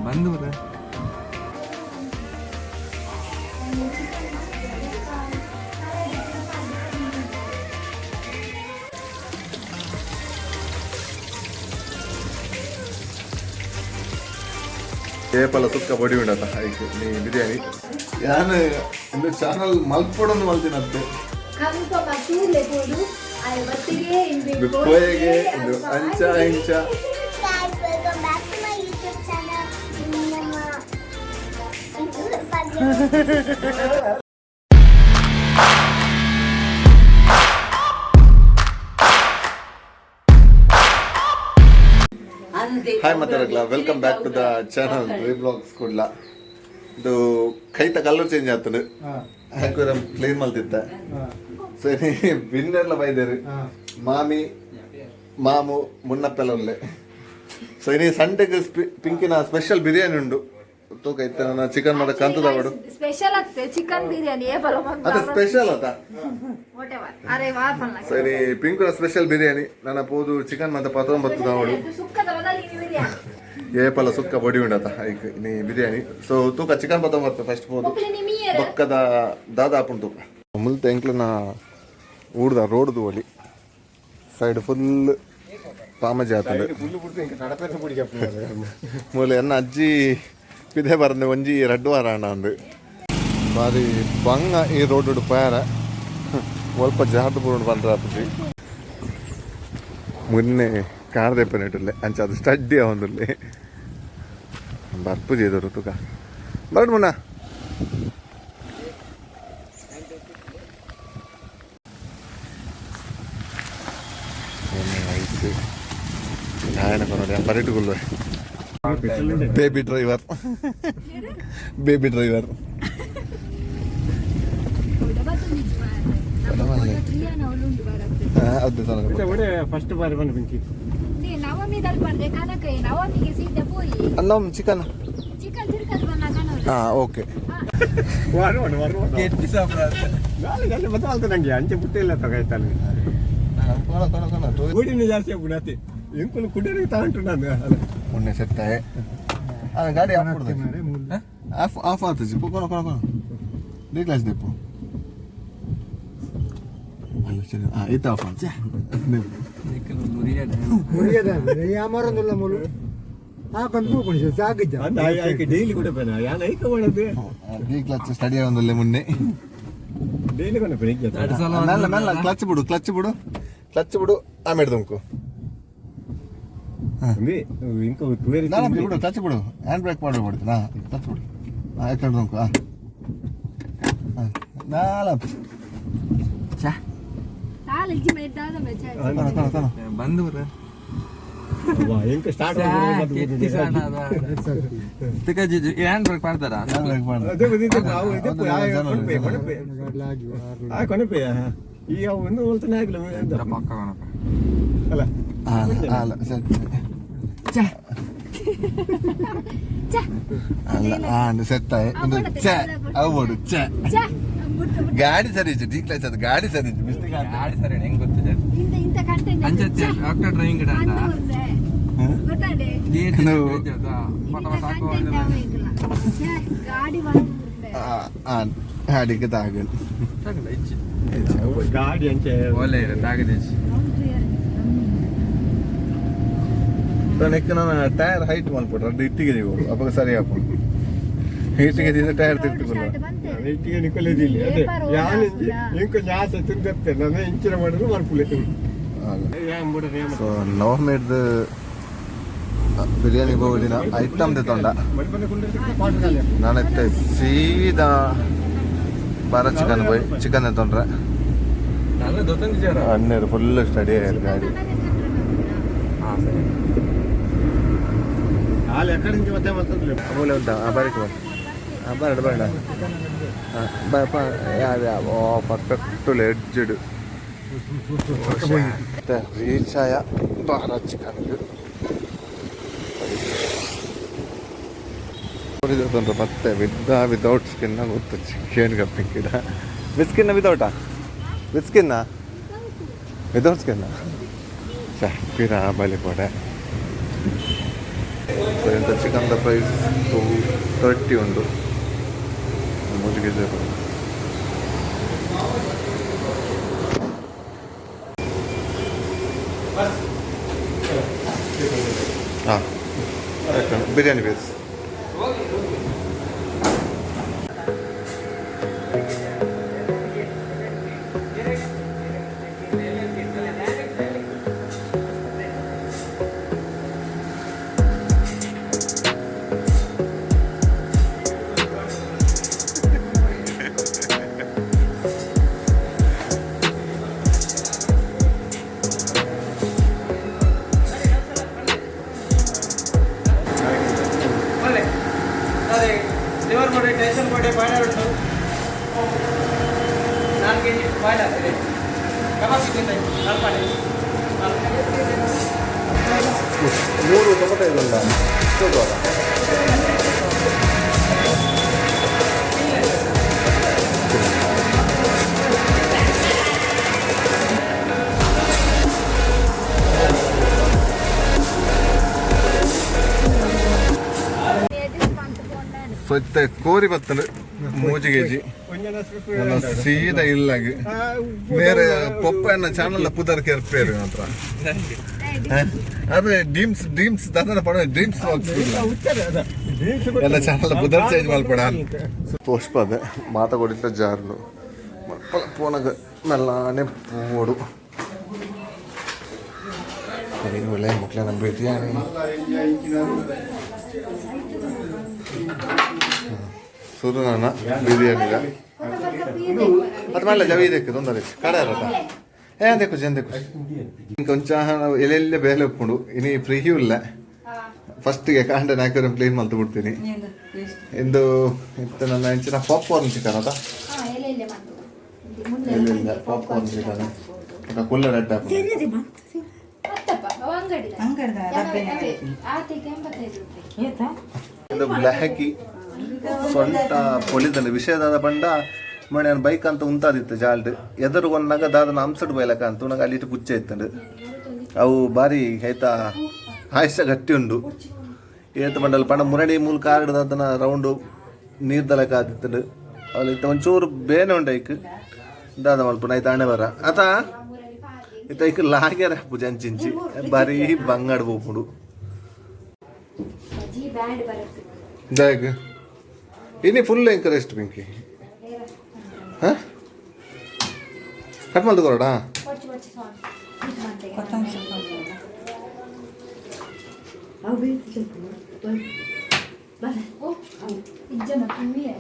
ಬಂದು ಏಪಲ ಸುಕ್ಕ ಬಡಿ ಉಂಡತ ಆಯ್ತು ನೀ ಬಿರಿಯಾನಿ ಯಾನು ಇಂದು ಚಾನಲ್ ಮಲ್ಪೊಡೊಂದು ಮಲ್ತಿನತ್ತೆ ಪೋಯೆಗೆ ಇದು ಅಂಚ ಇಂಚ ಹಾಯ್ ಮಾತಾಡಕ್ಲ welcome back to the channel vlogs ಕೊಡ್ಲ ಇದು ಕೈತ ಕಲರ್ ಚೇಂಜ್ ಆಗ್ತದೆ ಹಾಕಿರ ಕ್ಲೀನ್ ಮಲ್ತಿತ್ತ ಸರಿ ಬಿನ್ನೆಲ್ಲ ಬೈದೇರಿ ಮಾಮಿ ಮಾಮು ಮುನ್ನಪ್ಪೆಲ್ಲ ಒಳ್ಳೆ ಸೊ ಇನಿ ಸಂಡೆಗೆ ಪಿಂಕಿನ ಸ್ಪೆಷಲ್ ಬಿರಿಯಾನಿ ಉಂಡು ತೂಕ ಇತ್ತ ನನ್ನ ಚಿಕನ್ ಮಾಡ ಕಂತದ ಅವಡು ಸ್ಪೆಷಲ್ ಆಗ್ತದೆ ಚಿಕನ್ ಬಿರಿಯಾನಿ ಅದು ಸ್ಪೆಷಲ್ ಅದ ಸರಿ ಪಿಂಕಿನ ಸ್ಪೆಷಲ್ ಬಿರಿಯಾನಿ ನನ್ನ ಪೋದು ಚಿಕನ್ ಮಾತ 19 ಅವಡು ಏಪಲ ಸುಕ್ಕ ಬಡಿ ಉಂಡತ ಐಕ್ ನೀ ಬಿರಿಯಾನಿ ಸೊ ತೂಕ ಚಿಕನ್ 19 ಫಸ್ಟ್ ಪೋದು ಬಕ್ಕದ ದಾದಾಪುಂಡು ತೂಕ ಮುಲ್ತ ಎಂಕ್ಲನ ಊಡ್ದ ರೋಡ್ದು ಒಲಿ ಸೈಡ್ ಫುಲ್ ಪಾಮಜಿ ಆತಂದು ಮೂಲೆ ಎನ್ನ ಅಜ್ಜಿ ಪಿದೆ ಬರಂದು ಒಂಜಿ 2 ವಾರ ಅಣ್ಣ ಅಂದು ಬಾರಿ ಬಂಗ ಈ ರೋಡ್ ಪಯಾರ ಸ್ವಲ್ಪ ಜಾರ್ದು ಪೂರ್ಣ ಬಂದ್ರ ಅಪ್ಪಜಿ ಮುನ್ನೆ ಕಾರ್ದೆಪ್ಪನಿಟ್ಟುಲ್ಲೆ ಅಂಚ ಅದು ಸ್ಟಡ್ಡಿ ಅವೊಂದುಲ್ಲೆ ಬರ್ಪುಜಿ ಇದ್ರು ತುಕ ಬರ್ಡು ಮುನ್ನ ನೋಡಿ ಬರಿಟುಗುಲ್ವೆ ಬೇಬಿ ಡ್ರೈವರ್ ಫಸ್ಟ್ ಬಾರಿ ಬಂದು ಬೆಂಕಿ ಅನ್ನಂ ಚಿಕನ್ ಓಕೆ ನಂಗೆ ಅಂಚೆ ಬುಟ್ಟೆ ಇಲ್ಲ ತಗಾಯ್ತಲ್ಲ ಜಾಸ್ತಿ ಆಗ್ಬಿಡತ್ತೆ ಎಂಕುಲು ಕುಡಿಯೋರಿಗೆ ತಗೊಂಡು ನಾನು ಮೊನ್ನೆ ಸೆತ್ತ ಗಾಡಿ ಆಫ್ ಆಗ್ತದೆ ಕೊನ ಕೊನ ಕೊನ ಡಿ ಕ್ಲಾಸ್ ದೆಪ್ಪು ಅಲ್ಲ ಸರಿ ಈತ ಆಫ್ ಆಗ್ತದೆ ಯಾಮಾರೊಂದಿಲ್ಲ ಮೂಲು ಹಾಕೊಂಡು ಕೂಕೊಂಡಿದ್ದೆ ಸಾಗಿದ್ದ ಆಯ್ಕೆ ಡೈಲಿ ಕೊಡಬೇನ ಯಾನ ಐಕ ಮಾಡೋದು ಡಿ ಕ್ಲಚ್ ಸ್ಟಡಿ ಒಂದಲ್ಲೇ ಮುನ್ನೆ ಡೈಲಿ ಕೊಡಬೇನ ಮೆಲ್ಲ ಮೆಲ್ಲ ಕ್ಲಚ್ ಬಿಡು ಆಮೇಲೆ ದುಂಕು ಬಿಡು ಕ್ಲಚ್ ಬಿಡು ಹ್ಯಾಂಡ್ ಬ್ರೇಕ್ ಮಾಡಬಾರ್ದು ಕ್ಲಚ್ ಬಿಡು ಯಾಕಂದ್ರೆ ದುಂಕು ಬಂದು ಹ್ಯಾಂಡ್ ಬ್ರೇಕ್ ಮಾಡ್ತಾರ ಕೊನೆಪೆ ಈಗ ಒಂದು ಹೋಲ್ತಾನೆ ಆಗ್ಲಿಲ್ಲ ಪಕ್ಕ ಅಲ್ಲ ಅಲ್ಲ ಅಲ್ಲ ಸೆಟ್ ಅವ್ಡು ಗಾಡಿ ಸರಿ ಇತ್ತು ಡಿ ಕ್ಲಾಸ್ ಅದು ಗಾಡಿ ಸರಿ ಇತ್ತು ಮಿಸ್ಟೇಕ್ ಗಾಡಿ ಸರಿ ಹೆಂಗ್ ಗೊತ್ತಿದೆ ಡ್ರೈವಿಂಗ್ ಗಾಡಿಗೆ ತಾಗಲ್ ಗಾಡಿ ಅಂಚೆ ಒಳ್ಳೆ ತಾಗದೆ ನೆಕ್ ನಾನು ಟೈರ್ ಹೈಟ್ ಮಾಡ್ಬಿಟ್ರೆ ಅದು ಇಟ್ಟಿಗೆ ನೀವು ಅವಾಗ ಸರಿ ಹಾಕೊಂಡು ಇಟ್ಟಿಗೆ ಟೈರ್ ತಿರ್ತಿಲ್ಲ ಇಟ್ಟಿಗೆ ನಿಕ್ಕಲಿದಿಲ್ಲ ಅದೇ ಯಾನು ಇಂಕ ಜಾಸ್ತಿ ತಿಂದಿರ್ತೇನೆ ನಾನು ಇಂಚಿನ ಮಾಡಿದ್ರು ಮಾಡ್ಕೊಳ್ಳಿ ಸೊ ಲವ್ ಮೇಡ್ ಬಿರಿಯಾನಿ ಬೋರ್ಡಿನ ಐಟಮ್ ತೊಂಡ ನಾನೈತೆ ಸೀದಾ ಬಾರ ಚಿಕನ್ போய் ಚಿಕನ್ ತೊಂಡ್ರೆ ಅನ್ನೇರು ಫುಲ್ ಸ್ಟಡಿ ಆಗಿದೆ ಗಾಡಿ ಮೂಲೆ ಉಂಟಾ ಬರೀಟ್ ಬರಡು ಬೇಡ ಪರ್ಫೆಕ್ಟ್ ಎಡ್ಜಡ್ ರೀಚಾಯ ಬಾರ ಚಿಕನ್ ತೊಂದ್ರೆ ಮತ್ತೆ ವಿದೌಟ್ ಸ್ಕಿನ್ನ ಗೊತ್ತು ಚಿಕನ್ ಕಪ್ಪಿಂಗ್ ಗಿಡ ವಿತ್ ಸ್ಕಿನ್ನ ವಿದೌಟಾ ವಿತ್ ಸ್ಕಿನ್ನ ವಿದೌಟ್ ಸ್ಕಿನ್ನ ಪಿರ ಬಲಿ ಕೊಡೆ ಸೊ ಇಂಥ ಚಿಕನ್ದ ಪ್ರೈಸ್ 230 ಉಂಟು 3 kg. ಹಾಂ ಬಿರಿಯಾನಿ ಬೇಸ್. ಮೂರು ಟೊಮೆಟೊ ಇದಲ್ಲ ಸ್ವಚ್ಛ ಕೋರಿ ಬರ್ತದೆ 3 kg ಸೀದಾ ಇಲ್ಲಾಗಿ ಬೇರೆ ಪೊಪ್ಪನ್ನ ಚಾನಲ್ ಪುದರ್ ಕೆರ್ಪೇರು ಮಾತ್ರ ಅದೇ ಡ್ರೀಮ್ಸ್ ದಾದನ ಪಡ ಡ್ರೀಮ್ಸ್ ಎಲ್ಲ ಚಾನಲ್ ಪುದರ್ ಚೇಂಜ್ ಮಾಡ್ಕೊಡ ಪುಷ್ಪದೆ ಮಾತ ಕೊಡಿತ ಜಾರ್ಲು ಪೋನಗ ಮೆಲ್ಲಾನೆ ಪೋಡು ಒಳ್ಳೆ ಮಕ್ಕಳ ಬಿರಿಯಾನಿ ಶುರು ನನ್ನ ಬಿರಿಯಾನಿಗ ಅದು ಮಾಡಲ ಜವಿ ಇದಕ್ಕೆ ತೊಂದರೆ ಕಡೆ ಇರತ್ತ ಏನ್ ದೇಕು ಕೊಂಚ ಎಲ್ಲೆಲ್ಲ ಬೇಲೆ ಉಪ್ಪುಂಡು ಇನ್ನು ಫ್ರೀಯೂ ಇಲ್ಲ ಫಸ್ಟಿಗೆ ಕಾಂಡನ ಹಾಕಿದ್ರೆ ಕ್ಲೀನ್ ಮಾಡ್ತು ಬಿಡ್ತೀನಿ ಇಂದು ಇತ್ತು ನನ್ನ ಹೆಂಚಿನ ಪಾಪ್ಕಾರ್ನ್ ಚಿಕನ್ ಅದ ಎಲ್ಲೆಲ್ಲ ಪಾಪ್ಕಾರ್ನ್ ಚಿಕನ್ ಕುಲ್ಲರ್ ಅಡ್ಡ ಇದು ಬ್ಲ್ಯಾಕಿ ಸೊಂಟ ಪೊಲಿದಲ್ಲಿ ವಿಷಯದಾದ ಬಂಡ ಮನೆ ಬೈಕ್ ಅಂತ ಉಂತಾದಿತ್ತು ಜಾಲ್ಡ್ ಎದುರುಗೊಂಡಾಗ ದಾದನ ಅಂಸಡ್ ಬೈಲಕ ಅಂತ ಉನಗ ಅಲ್ಲಿ ಪುಚ್ಚ ಇತ್ತಂಡು ಅವು ಬಾರಿ ಆಯ್ತಾ ಆಯುಷ್ಯ ಗಟ್ಟಿ ಉಂಡು ಏತ ಬಂಡಲ್ ಪಂಡ ಮುರಡಿ ಮೂಲಕ ಆಡದನ್ನ ರೌಂಡು ನೀರ್ದಲಕ ಆದಿತ್ತಂಡು ಅಲ್ಲಿ ಒಂಚೂರು ಬೇನೆ ಉಂಡು ಐಕ್ ದಾದ ಮಲ್ಪನ ಆಯ್ತು ಹಣೆ ಬರ ಆತ ಇತ್ತ ಐಕ್ ಲಾಗ್ಯಾರ ಪೂಜೆ ಅಂಚಿಂಚಿ ಬಾರಿ ಬಂಗಾಡ್ ಹೋಗ್ಬಿಡು ಜಾಗ ಇನ್ನಿ ಫುಲ್ ಎಂಕರೆಸ್ಟ್ ಬೆಂಕಿ ಹಾಂ ಕಟ್ ಮಾಡಿ ತಗೊಳ್ಳೋಣ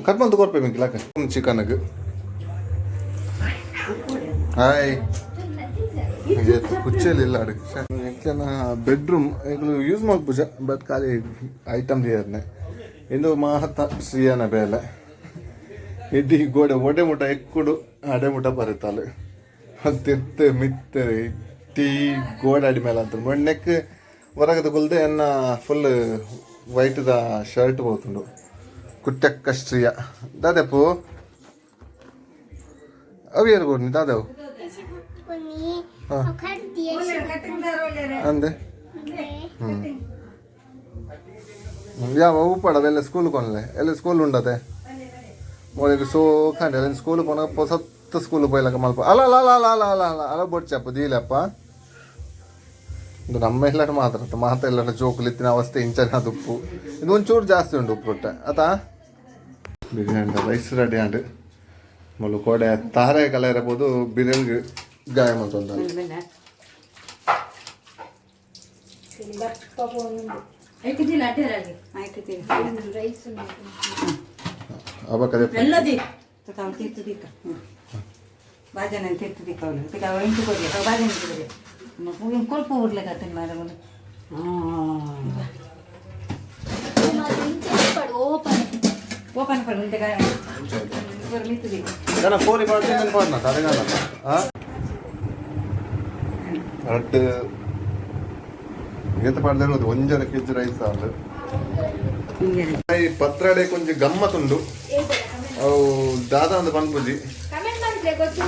ಕಟ್ ಮಾಡಿ ತಗೋರ್ಪೆ ಬೆಂಕಿ ಲಾಕ ಚಿಕನ್ಗೆ ಹಾಯ್ ಕುಚ್ಚಲಿಲ್ಲ ಅಡುಗೆ ಬೆಡ್ರೂಮ್ ಯೂಸ್ ಮಾಡ್ಪೂಜ ಬಟ್ ಖಾಲಿ ಐಟಮ್ ದಿಯರ್ನೆ ಇಂದು ಮಹತ್ತ ಶ್ರೀಯನ ಬೇಲೆ ಇಡ್ಡಿ ಗೋಡೆ ಒಡೆ ಮುಟ ಎಕ್ಕುಡು ಅಡೆ ಮುಟ ಬರುತ್ತಲ್ಲ ತಿರ್ತೆ ಮಿತ್ತೆ ಟೀ ಗೋಡೆ ಅಡಿ ಮೇಲೆ ಅಂತ ಮೊನ್ನೆಕ್ ಹೊರಗದ ಗುಲ್ದೆ ಎನ್ನ ಫುಲ್ ವೈಟ್ದ ಶರ್ಟ್ ಹೋಗ್ತುಂಡು ಕುಟ್ಟಕ್ಕ ಶ್ರೀಯ ದಾದೆಪ್ಪು ಅವು ಯಾರು ಗೋರ್ನಿ ದಾದವು ಅಂದೆ ಯಾವ ಉಪ್ಪಡ ಎಲ್ಲ ಸ್ಕೂಲ್ ಕೊನಲೆ ಎಲ್ಲ ಸ್ಕೂಲ್ ಉಂಡತೆ ಮೊದಲು ಸೋ ಕಂಡೆ ಎಲ್ಲ ಸ್ಕೂಲ್ ಕೊನ ಸತ್ತ ಸ್ಕೂಲ್ ಪೋಯ್ಲಕ ಮಲ್ಪ ಅಲ್ಲ ಅಲ್ಲ ಅಲ್ಲ ಅಲ್ಲ ಅಲ್ಲ ಅಲ್ಲ ಅಲ್ಲ ಬೊಡ್ಚಪ್ಪ ದೀಲಪ್ಪ ಇದು ನಮ್ಮ ಎಲ್ಲರೂ ಮಾತ ಎಲ್ಲರ ಜೋಕುಲಿತ್ತಿನ ಅವಸ್ಥೆ ಇಂಚನ ಅದು ಉಪ್ಪು ಇದು ಒಂಚೂರು ಜಾಸ್ತಿ ಉಂಟು ಉಪ್ಪು ರೊಟ್ಟೆ ಆತಾ ಬಿರಿಯಾನಿ ರೈಸ್ ರೆಡಿ ಆಂಡ್ ಮೊದಲು ಕೋಡೆ ತಾರೆ ಕಲ ಇರಬಹುದು ಬಿರಿಯಾನಿಗೆ ಗಾಯ ಮಾಡ್ತಂದ ಕೊಲ್ಪ ಊರ್ಲೆಕ್ಕ ಮಾರ ಓಪನ್ ಪಡು ಕೋರಿ ಮಾಡ್ತೀನಿ ಮಾಡ್ನ ತಲೆಗಾಲ ಕರೆಕ್ಟ್ ಎಂತ ಪಡೆದಿರೋದು 1.5 kg ರೈಸ್ ಆದ ಪತ್ರಡೆ ಕೊಂಚ ಗಮ್ಮತ್ತುಂಡು ಅವು ದಾದ ಒಂದು ಪಂಪುಜಿ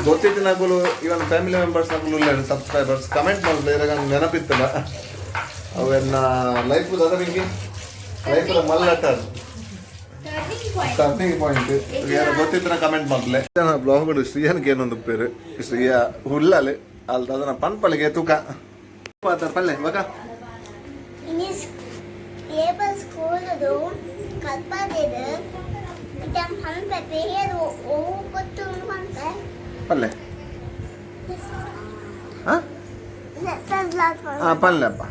ಗೊತ್ತಿತ್ತು ನಾಗಲು ಇವನ್ ಫ್ಯಾಮಿಲಿ ಮೆಂಬರ್ಸ್ ನಾಗಲು ಸಬ್ಸ್ಕ್ರೈಬರ್ಸ್ ಕಮೆಂಟ್ ಮಾಡಲು ಇರಾಗ ನೆನಪಿತ್ತಲ್ಲ ಅವೆನ್ನ ಲೈಫ್ ದಾದ ನಿಂಗೆ ಲೈಫ್ ಮಲ್ಲಟ ಟರ್ನಿಂಗ್ ಪಾಯಿಂಟ್ ಯಾರು ಗೊತ್ತಿದ್ರೆ ಕಮೆಂಟ್ ಮಾಡ್ಲೆ ಬ್ಲಾಗ್ ಶ್ರೀಯನ್ಗೆ ಏನೊಂದು ಪೇರು ಶ್ರೀಯ ಹುಲ್ಲಲ್ಲಿ ಅಲ್ದ ಅದನ್ನ ಪನ್ಪಲ್ಲಿಗೆ ತೂಕ ಪಲ್ಲೆ ಇವಾಗ ಪಲ್ಲೆ ಪಲ್ಲೆಪ್ಪ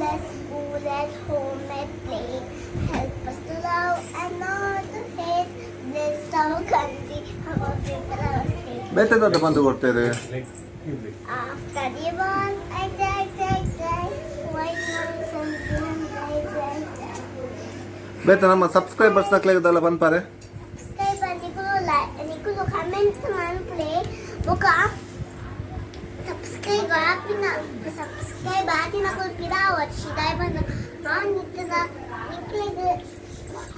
let's school at home and play. Help us to love and not to hate. This our country, our people are safe. ಬೇತದ ಬಂದು ಕೊಡ್ತೇವೆ After the ball, I die. White noise and die. ಬೇತ ನಮ್ಮ ಸಬ್ಸ್ಕ್ರೈಬರ್ಸ್ ನಕ್ಲೆಲ್ಲ ಬಂದ್ಪಾರೆ Subscribe ನಿಕುಲು comment ಮಾಡ್ಲಿ ఒక subscribe ಆತಿನ ಕೊಲ್ಪಿದ ವರ್ಷಿದಾಯ ಬಂದು ನಾನು ನಿಕ್ಕದ ನಿಕ್ಲಿಗೆ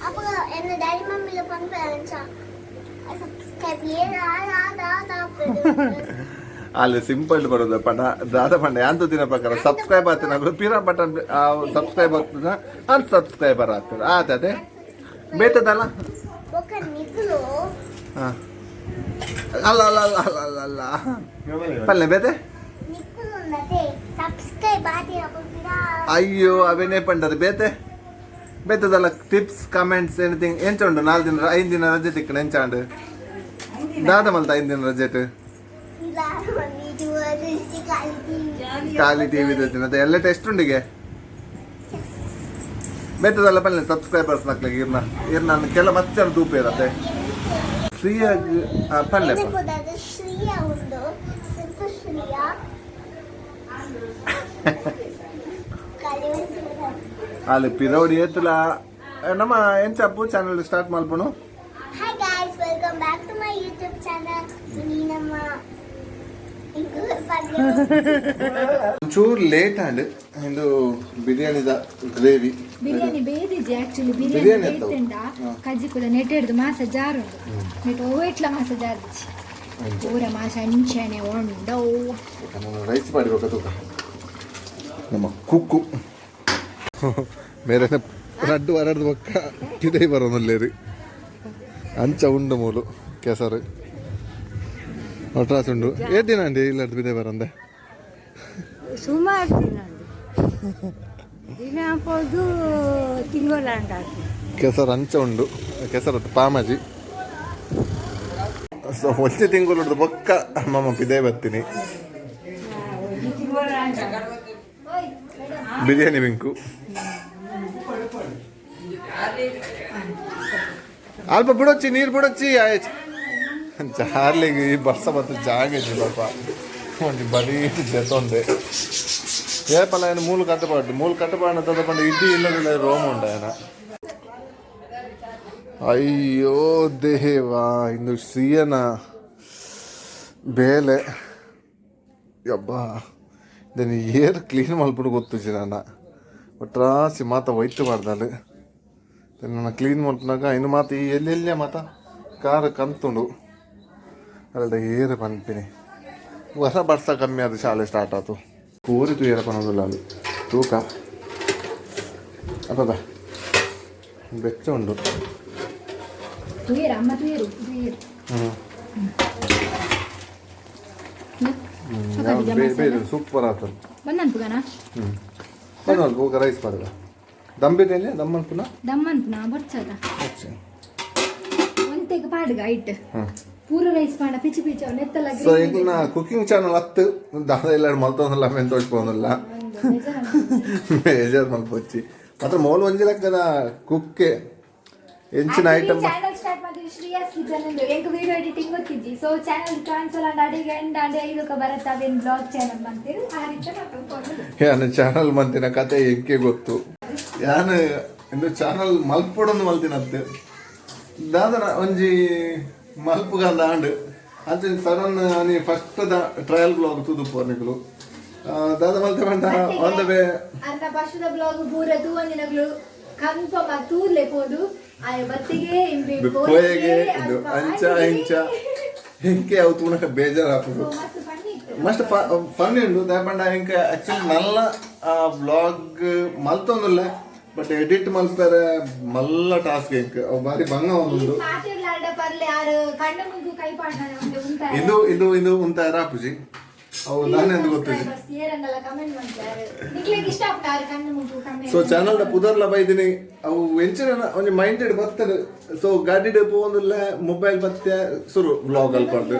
ಅಪ್ಪ ಎನ್ನ ಡ್ಯಾಡಿ ಮಮ್ಮಿಲ ಬಂದು ಸಬ್ಸ್ಕ್ರೈಬ್ ಅಲ್ಲಿ ಸಿಂಪಲ್ ಬರೋದು ಪಣ ದಾದ ಪಂಡ ಯಾಂತ ದಿನ ಪ್ರಕಾರ ಸಬ್ಸ್ಕ್ರೈಬ್ ಆಗ್ತೀನಿ ಪಿರಾ ಬಟನ್ ಸಬ್ಸ್ಕ್ರೈಬ್ ಆಗ್ತದ ಅನ್ಸಬ್ಸ್ಕ್ರೈಬರ್ ಆಗ್ತದೆ ಆತದೆ ಬೇತದಲ್ಲ ಅಲ್ಲ ಅಲ್ಲ ಅಲ್ಲ ಅಲ್ಲ ಅಲ್ಲ ಪಲ್ಲೆ ಬೇತೆ ಅಯ್ಯೋ ಅವೇನೇ ಪಂಡದು ಬೇತೆ ಬೇತದಲ್ಲ ಟಿಪ್ಸ್ ಕಮೆಂಟ್ಸ್ ಎನಿಥಿಂಗ್ ಎಂಚ ಉಂಟು 4 ದಿನ 5 ದಿನ ರಜೆ ತಿಕ್ಕಣ ಎಂಚಾಂಡು ದಾದ ಮಲ್ತ 5 ದಿನ ರಜೆಟ್ ಖಾಲಿ ಟಿವಿ ದಿನ ಎಲ್ಲ ಟೆಸ್ಟ್ ಉಂಡಿಗೆ ಬೇತದಲ್ಲ ಪಲ್ಲೆ ಸಬ್ಸ್ಕ್ರೈಬರ್ಸ್ ನಕ್ಲಿಗೆ ಇರ್ನ ಕೆಲ ಮಚ್ಚ ತೂಪ ಇರತ್ತೆ ಶ್ರೀಯಾಗಿ ಪಲ್ಲೆ ಅಲ್ಲಿ ಪಿರೌಡಿ ಏತುಲ ನಮ್ಮ ಎಂಚಪ್ಪು ಚಾನಲ್ ಸ್ಟಾರ್ಟ್ ಮಾಡ್ಬೋನು hi guys welcome back to my YouTube channel ನಮ್ಮ ಒಂಚೂರು ಲೇಟ್ ಆಂಡ್ ಇಂದು ಬಿರಿಯಾನಿದ ಗ್ರೇವಿ ಬಿರಿಯಾನಿ ಬೇದಿಜಿ ಆಕ್ಚುಲಿ ಬಿರಿಯಾನಿ ಬೇಯ್ತಂಡ ಕಜ್ಜಿ ಕೂಡ ನೆಟ್ಟೆಡ್ದು ಮಾಸ ಜಾರು ನೆಟ್ ಓಟ್ಲ ಮಾಸ ಜಾರ್ದಿಜಿ ಊರ ಮಾಸ ಅಂಚನೆ ಉಂಡು ರೈಸ್ ಮಾಡಬೇಕು ತೂಕ ನಮ್ಮ ಕುಕ್ಕು ಮೇರೆ ರಡ್ಡು ವರಡ್ದು ಪಕ್ಕ ಕಿದೈ ಬರೋನಲ್ಲೇರಿ ಅಂಚ ಉಂಡು ಮೂಲು ಕೆಸರು ಒಟ್ರಾಸ್ ಉಂಡು ಏಟ್ ದಿನ ಅಂಡಿ ಇಲ್ಲಡ್ದು ಬಿದೆ ಬರಂದೆ ಸುಮಾರು ದಿನ ಹಾಕೋದು ತಿಂಗಳ ಕೆಸರು ಅಂಚ ಉಂಡು ಕೆಸರು ಪಾಮಾಜಿ ಸೊ ಹೊಚ್ಚೆ ತಿಂಗಳು ಪಕ್ಕ ಮಮ್ಮ ಪಿದೆ ಬರ್ತೀನಿ ಬಿರಿಯಾನಿ ಬೆಂಕು ಅಲ್ಪ ಬಿಡೊಚ್ಚಿ ನೀರು ಬಿಡೊಚ್ಚಿ ಆಯ್ತು ಜಾರ್ಲಿಗೆ ಈ ಬರ್ಸ ಬತ್ತು ಜಾಗೇಜಿ ಪಾಪ ಒಂದು ಬರೀ ಜೆತ್ತೊಂದೆ ಏಪಲ ಏನು ಮೂಲು ಕಟ್ಟಪಾಡು ತಗೊಂಡು ಇಡ್ಡಿ ಇಲ್ಲದಿಲ್ಲ ರೋಮ ಉಂಡ ಏನ ಅಯ್ಯೋ ದೇವಾ ಇಂದು ಶ್ರೀಯನ ಬೇಲೆ ಯಬ್ಬಾ ಇದನ್ನು ಏರ್ ಕ್ಲೀನ್ ಮಾಡ್ಬಿಟ್ಟು ಗೊತ್ತಿಸಿ ನಾನು ಒಟ್ರಾಸಿ ಮಾತ ವೈಟ್ ಮಾಡ್ದಲ್ಲಿ ನಾನು ಕ್ಲೀನ್ ಮಾಡ್ಬಿಟ್ಟಾಗ ಇನ್ನು ಮಾತು ಈ ಎಲ್ಲೆಲ್ಲೇ ಮಾತ ಕಾರ ಕಂತುಂಡು ಅಲ್ಲ ಏರು ಪನ್ಪಿನಿ ಹೊಸ ವರ್ಷ ಕಮ್ಮಿ ಅದು ಶಾಲೆ ಸ್ಟಾರ್ಟ್ ಆಯ್ತು ಕೂರಿತು ಏರ ಪನ್ನೋದಿಲ್ಲ ಅಲ್ಲಿ ತೂಕ ಅಪ್ಪ ಬೆಚ್ಚ ಉಂಡು ಸೂಪರ್ ಆಗ್ತದೆ ಬಂದು ರೈಸ್ ಮಾಡಿದ ದಮ್ ಬಿರಿಯಾನಿ ದಮ್ ಅನ್ಪುನ ಬರ್ಚದ ಒಂತೆಗೆ ಪಾಡ್ಗ ಐಟ್ ಪೂರ ರೈಸ್ ಮಾಡ ಪಿಚಿ ಪಿಚಿ ನೆತ್ತಲ ಸೊ ಈಗ ನಾ ಕುಕಿಂಗ್ ಚಾನಲ್ ಹತ್ತು ದಾದ ಎಲ್ಲ ಮಲ್ತೊಂದಲ್ಲ ಮೆನ್ ತೋಚ್ಕೊಂದಲ್ಲ ಬೇಜಾರು ಮಲ್ಪೊಚ್ಚಿ ಮಾತ್ರ ಮೌಲ್ ಒಂಜಿ ಲೆಕ್ಕದ ಕುಕ್ಕೆ ಎಂಚಿನ ಐಟಮ್ ಚಾನಲ್ ಸ್ಟಾರ್ಟ್ ಮಾಡಿದ್ವಿ ಶ್ರೀಯಾಸ್ ಕಿಚನ್ ಎಂದು ಎಂಕ್ ವಿಡಿಯೋ ಎಡಿಟಿಂಗ್ ಗೊತ್ತಿದ್ದಿ ಸೊ ಚಾನಲ್ ಟ್ರಾನ್ಸ್ಫರ್ ಅಂಡ್ ಅಡಿಗೆ ಎಂಡ್ ಅಂಡ್ ಇದಕ್ಕೆ ಬರುತ್ತವೆ ಬ್ಲಾಗ್ ಚಾನಲ್ ಮಾಡ್ತೀವಿ ಆ ರೀತಿ ಮಾಡ್ಕೊಂಡು ಯಾನ ಚಾನಲ್ ಮಂತಿನ ಕತೆ ಎಂಕೆ ಗೊತ್ತು ಯಾನು ಇಂದು ಚಾನಲ್ ಮಲ್ಪೊಡೊಂದು ಮಲ್ತಿನತ್ತೆ ದಾದನ ಒಂಜಿ ಮಲ್ಪುಗಂದ ಆಂಡ್ ಅಂಚೆ ಸಡನ್ ನೀ ಫಸ್ಟ್ ಟ್ರಯಲ್ ಬ್ಲಾಗ್ ತುದುಪೋರ್ನಿಗಳು ದಾದ ಮಲ್ತೆ ಬಂದ ಆನ್ ದ ವೇ ಅಂತ ಫಸ್ಟ್ ಬ್ಲಾಗ್ ಪೂರ ತೂವನಿನಗಳು ಕನ್ಫರ್ಮ್ ಆ ತೂರ್ಲೆ ಪೋದು ಆಯ ಬತ್ತಿಗೆ ಇಂಬೆ ಪೋಯೆಗೆ ಇದು ಅಂಚ ಇಂಚ ಹೆಂಗೆ ಅವು ತೂನಕ ಬೇಜಾರು ಹಾಕೋದು ಮಸ್ತ್ ಫನ್ನಿ ಇತ್ತು ಮಸ್ಟ್ ಫನ್ ಉಂಡು ದಾಯಪಂಡ ಇಂಕ ಆಕ್ಚುಲಿ ನಲ್ಲ ವ್ಲಾಗ್ ಮಲ್ತೊಂದುಲ್ಲ ಬಟ್ ಎಡಿಟ್ ಮಲ್ತಾರೆ ಮಲ್ಲ ಟಾಸ್ಕ್ ಇಂಕ ಅವು ಬಾರಿ ಭಂಗ ಒಂದು ಇದು ಇದು ಇದು ಉಂತ ರಾಪುಜಿ ಅವು ನಾನೆಂದು ಗೊತ್ತಿದೆ ಸೊ ಚಾನಲ್ ಪುದರ್ಲ ಬೈದಿನಿ ಅವು ಎಂಚಿನ ಒಂಜಿ ಮೈಂಡೆಡ್ ಬರ್ತದೆ ಸೊ ಗಾಡಿಡ್ ಪೋಂದುಲ್ಲ ಮೊಬೈಲ್ ಬತ್ತೆ ಸುರು ವ್ಲಾಗ್ ಅಲ್ಪಡ್ದು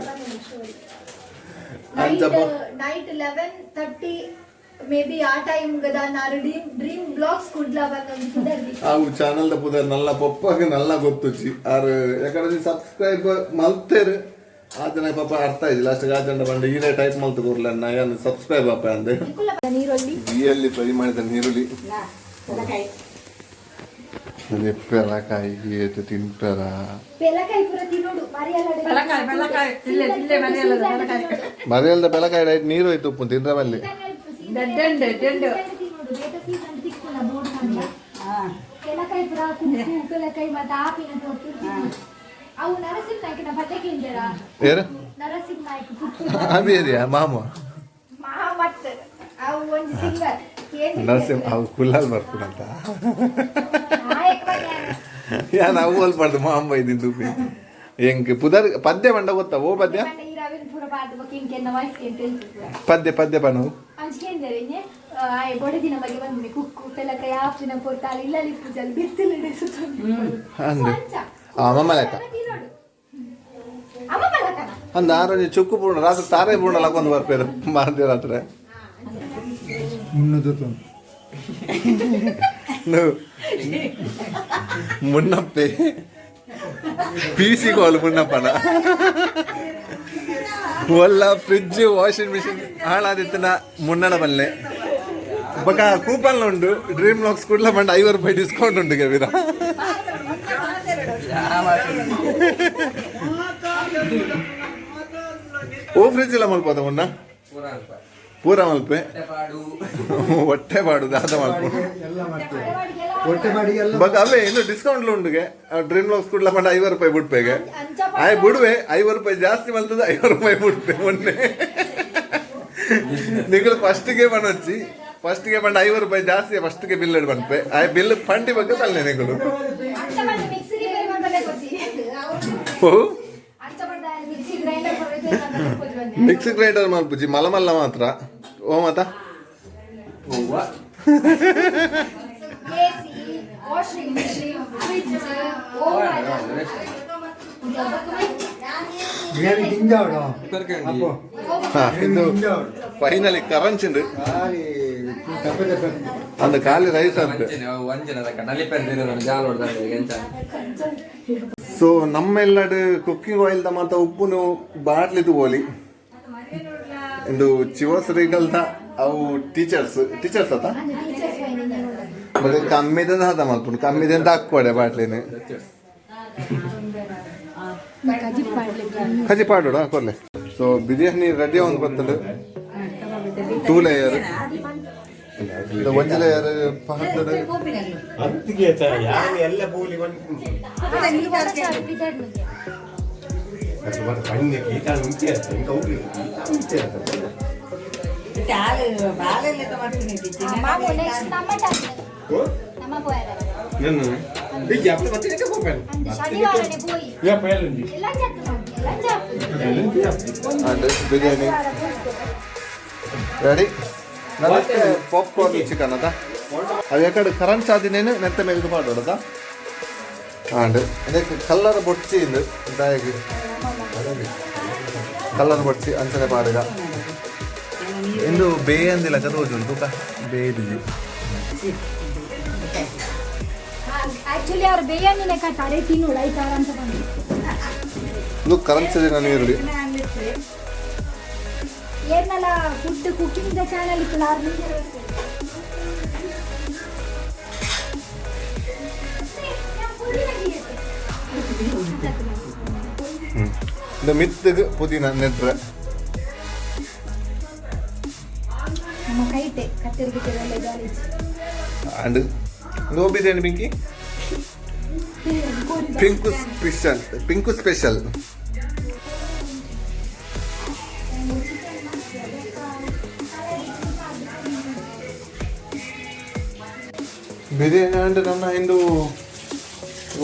ನೈಟ್ 11:30 ಮೇಬಿ ಆ ಟೈಮ್ ಗದ ನಾರು ಡ್ರೀಮ್ ಬ್ಲಾಗ್ಸ್ ಕುಡ್ಲಾ ಬಂದೊಂದು ಪುದರ್ದಿ ಅವು ಚಾನಲ್ ದ ಪುದರ್ ನಲ್ಲ ಪೊಪ್ಪಗೆ ನಲ್ಲ ಗೊತ್ತುಚ್ಚಿ ಆರು ಯಾಕಂದ್ರೆ ಸಬ್ಸ್ಕ್ರೈಬ್ ಮಲ್ತೇರು ಆ ಜನ ಪಾಪ ಅರ್ಥ ಇದಿಲ್ಲ ಅಷ್ಟು ಗಾಜಂಡ ಬಂದು ಈನೇ ಟೈಪ್ ಮಲ್ತು ಕೊರ್ಲ ನಾನು ಸಬ್ಸ್ಕ್ರೈಬ್ ಅಪ್ಪ ಅಂದೆ ನೀರುಳ್ಳಿ ಈಯಲ್ಲಿ ಫ್ರೈ ಮಾಡಿದ ನೀರುಳ್ಳಿ ಪೆಲಕಾಯಿ ಏತು ತಿಂಪೆರ ಪೆಲಕಾಯಿ ಪೂರ ತಿನ್ನೋಡು ಮರಿಯಲ್ದ ಪೆಲಕಾಯಿ ಡೈಟ್ ನೀರು ಹೋಯ್ತು ಉಪ್ಪು ತಿಂದ್ರ ಬಲ್ಲಿ ಪೆಲಕಾಯಿ ಪೂರ ಕುಕ್ಕು ಪೆಲಕಾಯಿ ಮತ್ತೆ ಆಪಿನ ಅವು ನರಸಿಂಹನಾಯಕನ ಪಟ್ಟಕ್ಕೆ ಇಂದರ ಏರು ನರಸಿಂಹನಾಯಕ ಅಬೇರಿಯಾ ಮಾಮ ಮತ್ತ ಅವು ಒಂದು ಸಿಂಗರ್ ನರಸಿಂಹ ಅವು ಕುಲ್ಲಲ್ ಬರ್ಕೊಂಡಂತ ಯಾನ್ ಅವು ಅಲ್ಪಡ್ದು ಮಾಮ ಬೈದಿದ್ದು ಹೆಂಗೆ ಪುದರ್ ಪದ್ಯ ಬಂಡ ಗೊತ್ತಾ ಓ ಪದ್ಯ ಪದ್ಯ ಪದ್ಯ ಬನವು ಬೊಡದಿನ ಬಗ್ಗೆ ಬಂದಿನಿ ಕುಕ್ಕು ಪೆಲಕಾಯಿ ಆಪಿನ ಪೊರ್ತಾಲ ಇಲ್ಲಲ್ಲಿ ಪೂಜಲ್ ಬಿತ್ತಿಲಿಡೆ ಅಂದೆ ಅಮ್ಮ ಲೆಕ್ಕ ಅಂದ ಆರೋಗ್ಯ ಚುಕ್ಕು ಪೂರ್ಣ ರಾತ್ರಿ ತಾರೆ ಪೂರ್ಣ ಲಕ್ಕೊಂದು ಬರ್ಪೇರು ಮಾರ್ದಿ ರಾತ್ರಿ ಮುನ್ನಪ್ಪೆ ಪೀಸಿಗೋಲು ಮುನ್ನಪ್ಪನ ಒಲ್ಲ ಫ್ರಿಡ್ಜ್ ವಾಷಿಂಗ್ ಮಿಷಿನ್ ಹಾಳಾದಿತ್ತನ ಮುನ್ನಣ ಬಲ್ಲೆ ಬಕ ಕೂಪನ್ ಉಂಡು ಡ್ರೀಮ್ ಲಾಕ್ಸ್ ಕೂಡಲ ಬಂಡ 50 ರೂಪಾಯಿ ಡಿಸ್ಕೌಂಟ್ ಉಂಟು ಗವಿರ ಓ ಫ್ರಿಡ್ಜ್ ಇಲ್ಲ ಮಲ್ಪದ ಮುನ್ನ ಪೂರ ಮಲ್ಪೆ ಹೊಟ್ಟೆ ಪಾಡು ದಾದ ಮಲ್ಪ ಬಟ್ ಅವೇ ಇನ್ನು ಡಿಸ್ಕೌಂಟ್ ಉಂಡುಗೆ ಡ್ರೀಮ್ ಲಾಕ್ಸ್ ಕೂಡಲ ಬಂಡ 50 ರೂಪಾಯಿ ಬಿಡ್ಪೇಗೆ ಆಯ್ ಬಿಡುವೆ 50 ರೂಪಾಯಿ ಜಾಸ್ತಿ ಮಲ್ತದ 50 ರೂಪಾಯಿ ಬಿಡ್ಪೆ ಮೊನ್ನೆ ನಿಗಳು ಫಸ್ಟ್ಗೆ ಬನೊಚ್ಚಿ ಫಸ್ಟ್ಗೆ ಬಂಡ 50 ರೂಪಾಯಿ ಜಾಸ್ತಿ ಫಸ್ಟ್ಗೆ ಬಿಲ್ ಇಡ್ ಬಂದ್ಪೆ ಆ ಬಿಲ್ ಫಂಡಿ ಬಗ್ಗೆ ತಲ್ಲೆ ನಿಗಳು ಮಿಕ್ಸಿ ಗ್ರೈಂಡರ್ ಮಲ್ಪುಜಿ ಮಲ್ಲ ಮಾತ್ರ ಓ ಮಾತ ಫೈನಲಿ ಕರಂಚುಂಡು அந்த காலி ரைஸ் இருக்கு ಸೊ ನಮ್ಮೆಲ್ಲಡು ಕುಕ್ಕಿಂಗ್ ಆಯಿಲ್ ದ ಮಾತ ಉಪ್ಪುನು ಬಾಟ್ಲಿದು ಬೋಲಿ ಇಂದು ಚಿವಸರಿಗಲ್ದ ಅವು ಟೀಚರ್ಸ್ ಅತ್ತ ಮತ್ತೆ ಕಮ್ಮಿದ ಹದ ಮಲ್ಪುನು ಕಮ್ಮಿದಿಂದ ಹಾಕ್ಕೊಡೆ ಬಾಟ್ಲಿನ ಕಜಿ ಪಾಡೋಡ ಕೊರ್ಲೆ ಸೊ ಬಿರಿಯಾನಿ ರೆಡಿ ಒಂದು ಬರ್ತದೆ 2 ಲೇಯರ್ ಒಂದು ಲೇಯರ್ ಪಹದ್ದಡೆ ಅಂತಿಗೆ ಯಾರು ಎಲ್ಲ ಬೋಲಿ ಬಂದು ಅದು ಕಣ್ಣೆ ಗೀತ ಉಂಟೆ ಅಂತ ಹೋಗಿ ಬಿರಿಯಾನಿ ರೆಡಿ ಪಾಪ್ಕಾರ್ನ್ ಚಿಕನ್ ಅದ ಅದು ಯಾಕಡೆ ಕರೆಂಟ್ ಚಾದಿನೇನು ನೆತ್ತ ಮೇಲೆ ಮಾಡೋದ ಆಂಡ್ ಅದಕ್ಕೆ ಕಲ್ಲರ್ ಬೊಚ್ಚಿ ಇಂದು ದಾಯಿಗೆ ಕಲ್ಲರ್ ಬೊಚ್ಚಿ ಅಂಚನೆ ಪಾಡಿಗ ಇಂದು ಬೇ ಅಂದಿಲ್ಲ ಕದೋಜು ತೂಕ ಬೇದಿಜಿ ಆಕ್ಚುಲಿ ಅವ್ರು ಬೇಯನ್ನಿನೇ ಕಟ್ಟಾರೆ ತಿನ್ನು ಲೈತಾರ ಅಂತ ಬಂದು ಇದು ಕರೆಂಟ್ ಚಾದಿನ ನೀರುಳ್ಳಿ ಏನಲ್ಲ ಫುಡ್ ಕುಕಿಂಗ್ ಚಾನಲ್ ಇತ್ತು ಆರು இந்த மித்துக்கு புதினா நெட்ற ನಮ್ಮ ಕೈತೆ ಕತ್ತರಿಗೆಲ್ಲ ಜಾಲಿ ಅಂಡ್ ನೋ ಬಿರಿಯಾನಿ ಪಿಂಕು ಸ್ಪೆಷಲ್ ಬಿರಿಯಾನಿ ಅಂದ್ರೆ ನನ್ನ ಇಂದು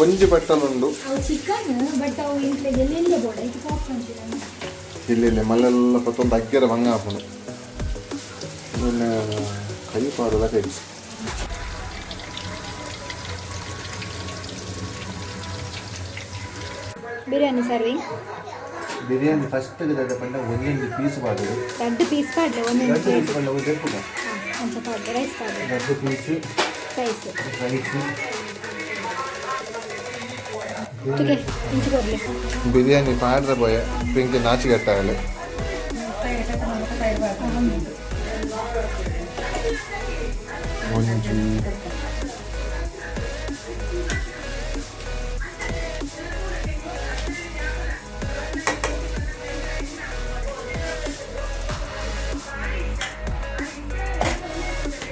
ಒಂಜಿ ಬಟ್ಟಲುಂಡು ಚಿಕನ್ ಬಟ್ ಅವು ಇಂಟ್ಲೆಲ್ಲ ಬೋಡ ಇದು ಸಾಫ್ಟ್ ಅಂತಿಲ್ಲ ಇಲ್ಲ ಮಲ್ಲೆಲ್ಲ ಪತ್ತೊಂದು ಅಗ್ಗೆರ ಭಂಗ ಹಾಪುಂಡು ಕೈ ಪಾಡೋದ ಕೈ ಬಿರಿಯಾನಿ ಸರ್ವಿಂಗ್ ಬಿರಿಯಾನಿ ಫಸ್ಟ್ ಪಂಡ ಒಂದೊಂದು ಪೀಸ್ ಪಾಡೋದು 2 ಪೀಸ್ ಪಾಡ್ಲೆ ಒಂದೊಂದು ಪ್ಲೇಟ್ ಒಂದು ಪಾಡ್ಲೆ ರೈಸ್ ಪಾಡ್ಲೆ 2 ಪೀಸ್ ರೈಸ್ ರೈಸ್ ಓಕೆ ಇಂಚು ಕೊಡ್ಲಿ ಬಿರಿಯಾನಿ ಪಾಡ್ರೆ ಪೋಯ ಪಿಂಕ್ ನಾಚಿಗೆಟ್ಟಾಗಲೆ ಒಂಜಿ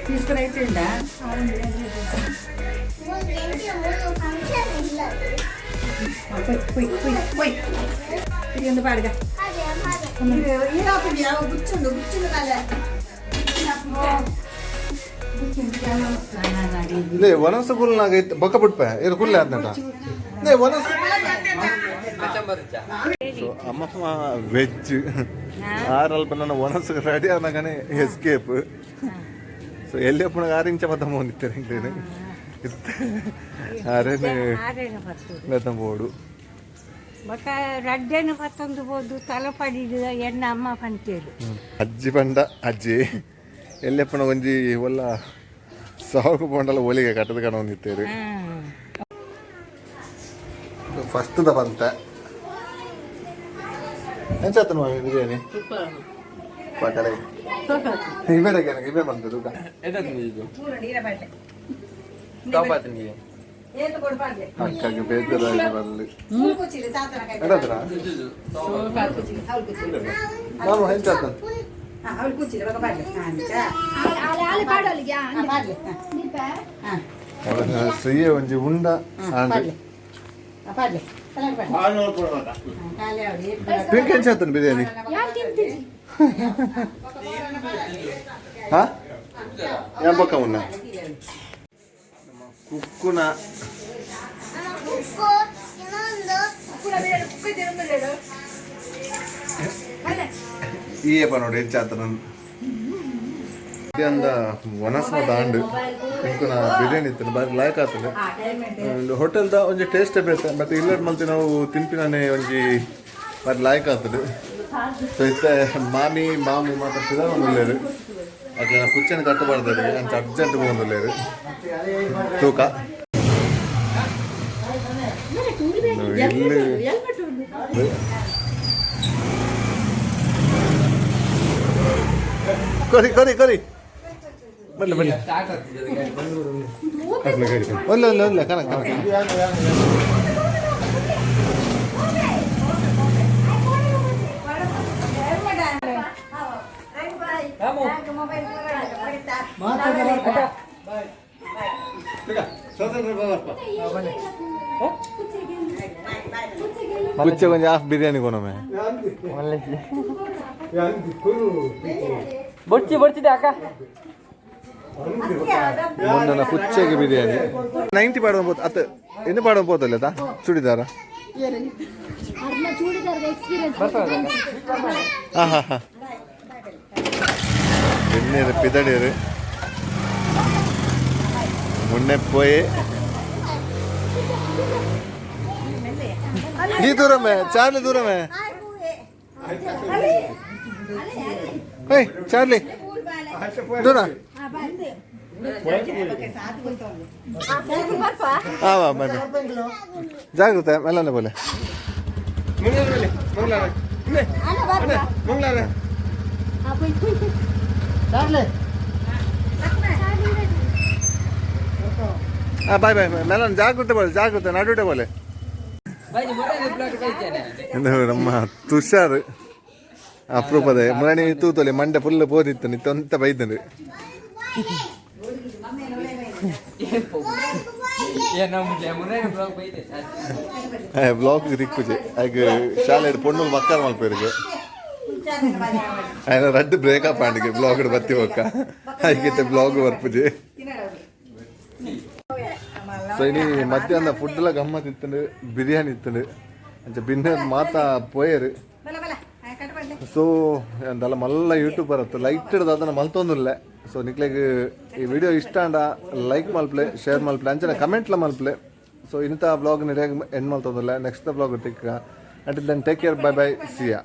తీసుకురైతుందా ఇది ఉంది పాడుగా కూర్చుండు కూర్చుండు ಲೇ ಒಣಸ ಕುಲ್ ನಾಗೈತೆ ಬೊಕ್ಕ ಬಿಟ್ಪೆ ಇದು ಕುಲ್ಲೆ ಆದ್ನಟ ಲೇ ಒಣಸ ಸೊ ಅಮ್ಮಮ್ಮ ವೆಜ್ ಆರಲ್ಪ ನನ್ನ ಒಣಸ ರೆಡಿ ಆನಾಗನೆ ಎಸ್ಕೇಪ್ ಸೊ ಎಲ್ಲಿ ಅಪ್ಪನ ಆರಿಂಚ ಪದ ಮೋನಿತ್ತೇನೆ ಆರೇನೆ ಬೋಡು ಬೊಕ ರಡ್ಡೆನು ಪತ್ತೊಂದು ಬೋದು ತಲೆ ಪಡಿದು ಎಣ್ಣ ಅಮ್ಮ ಪಂತೇರು ಅಜ್ಜಿ ಪಂಡ ಅಜ್ಜಿ ಎಲ್ಲಪ್ಪನ ಒಂಜಿ ಒಲ್ಲ ಸಾಕು ಪೊಂಡಲ ಒಲಿಗೆ ಕಟ್ಟದ ಕಣ ಹೊಂದಿತ್ತೇರು ಫಸ್ಟ್ ದ ಬಂತ ಎಂಚಾತ ಮಾಮಿ ಬಿರಿಯಾನಿ ಪಟಳೆ ಇವೇ ಬಂತು ತೂಕ ಅಕ್ಕಗೆ ಬೇಜಾರಾಗಿ ಬರಲಿ ಎಡದ್ರ ನಾನು ಎಂಚಾತ ಶ್ರೀಯ ಒಂಜಿ ಉಂಡ ಪಿಂಕ್ ಎಂಚಾತನ್ ಬಿರಿಯಾನಿ ಹಾ ಯಾ ಬೊಕ್ಕ ಉನ್ನ ಕುಕ್ಕುನ ಈಯಪ್ಪ ನೋಡಿ ಹೆಚ್ಚಾತನ ಅಂದ ಒನಸ್ನ ದಾಂಡು ಇಂಕುನ ಬಿರಿಯಾನಿ ಇತ್ತು ಬಾರಿ ಲಾಯಕ್ ಆಗ್ತದೆ ಹೋಟೆಲ್ದ ಒಂಜಿ ಟೇಸ್ಟ್ ಬೇತೆ ಮತ್ತೆ ಇಲ್ಲದ ಮಲ್ತಿ ನಾವು ತಿನ್ಪಿನೇ ಒಂಜಿ ಬಾರಿ ಲಾಯಕ್ ಆಗ್ತದೆ ಸೊ ಇತ್ತೆ ಮಾಮಿ ಮಾಮು ಮಾತಾಡ್ತಿದ ಒಂದುಲ್ಲೇರು ಅದ್ರ ಕುಚ್ಚನ ಕಟ್ಟಬಾರ್ದು ಅಂತ ಅರ್ಜೆಂಟ್ ಒಂದುಲ್ಲೇರು ತೂಕ ಇಲ್ಲಿ ಕರಿ ಕರಿ ಕರಿ ಬರಲಿ ಬರಲಿ ಒಲ್ಲ ಒಲ್ಲ ಒಲ್ಲ ಕನಕ ಕುಚ್ಚೆ ಕೊಂಚ ಹಾಫ್ ಬಿರಿಯಾನಿ ಕೊನೊಮ್ಮೆ ಬಡ್ಚಿದೆ ಅಕ್ಕ ಮೊನ್ನ ಕುಚ್ಚೆಗೆ ಬಿರಿಯಾನಿ 90 ಪಾಡಬಹುದು ಅತ್ತ ಎಂದು ಪಾಡಬಹುದಲ್ಲ ತಾ ಚೂಡಿದಾರ ಹಾ ಹಾ ಹಾ ಎಣ್ಣೆ ಪಿದಡೇರು ಮುನ್ನೆ ಪೋಯೆ ಈ ದೂರಮೇ ಚಾರ್ಲಿ ದೂರಮೇ ಏಯ್ ಚಾರ್ಲಿ ದೂರ ಹಾ ಬನ್ನಿ ಜಾಗ್ರತೆ ಮೆಲ್ಲನೆ ಬೋಲೆ ಬಾಯ್ ಬಾಯ್ ಮೆಲ್ಲನೆ ಜಾಗ್ರತೆ ಬೋಲೆ ಜಾಗ್ರತೆ ನಡುಟೆ ಬೋಲೆ ಇದು ನಮ್ಮ ತುಷಾರ್ ಅಪರೂಪದ ಮುರಣಿ ತೂತೊಲೆ ಮಂಡೆ ಫುಲ್ ಬೋದಿತ್ತು ನಿತ್ತಂತ ಬೈದನು ಬ್ಲಾಗ್ ದಿಕ್ಕುಜೆ ಆಗ ಶಾಲೆ ಪೊಣ್ಣು ಮಕ್ಕಳ ಮಲ್ಪೇರಿಗೆ ఆయన రెడ్ బ్రేకప్ అండి బ్లాగ్ బతి ఒక్క అయితే బ్లాగ్ వర్పుజి ಸೊ ಇನಿ ಮಧ್ಯಾಹ್ನ ಫುಡ್ಲ ಗಮ್ಮತ್ ಇತ್ತಂಡು ಬಿರಿಯಾನಿ ಇತ್ತಂಡು ಅಂಚ ಬಿನ್ನರ್ ಮಾತ ಪೋಯರು ಸೊ ಅಂದಲ್ಲ ಮಲ್ಲ ಯೂಟ್ಯೂಬ್ ಬರುತ್ತೆ ಲೈಟ್ ಹಿಡ್ದು ಅದನ್ನು ಮಲ್ತೊಂದಿಲ್ಲ ಸೊ ನಿಕ್ಲೆಗ್ ಈ ವಿಡಿಯೋ ಇಷ್ಟ ಅಂಡ ಲೈಕ್ ಮಲ್ಪ್ಲೆ ಶೇರ್ ಮಲ್ಪ್ಲೆ ಅಂಚನೆ ಕಮೆಂಟ್ಲ ಮಲ್ಪ್ಲೆ ಸೊ ಇಂಥ ಬ್ಲಾಗ್ ನಡೆಯಾಗ ಎಂಡ್ ಮಲ್ತೊಂದಿಲ್ಲ ನೆಕ್ಸ್ಟ್ ಬ್ಲಾಗ್ ಟಿಕ್ಕ until then take care bye bye ಸಿಯಾ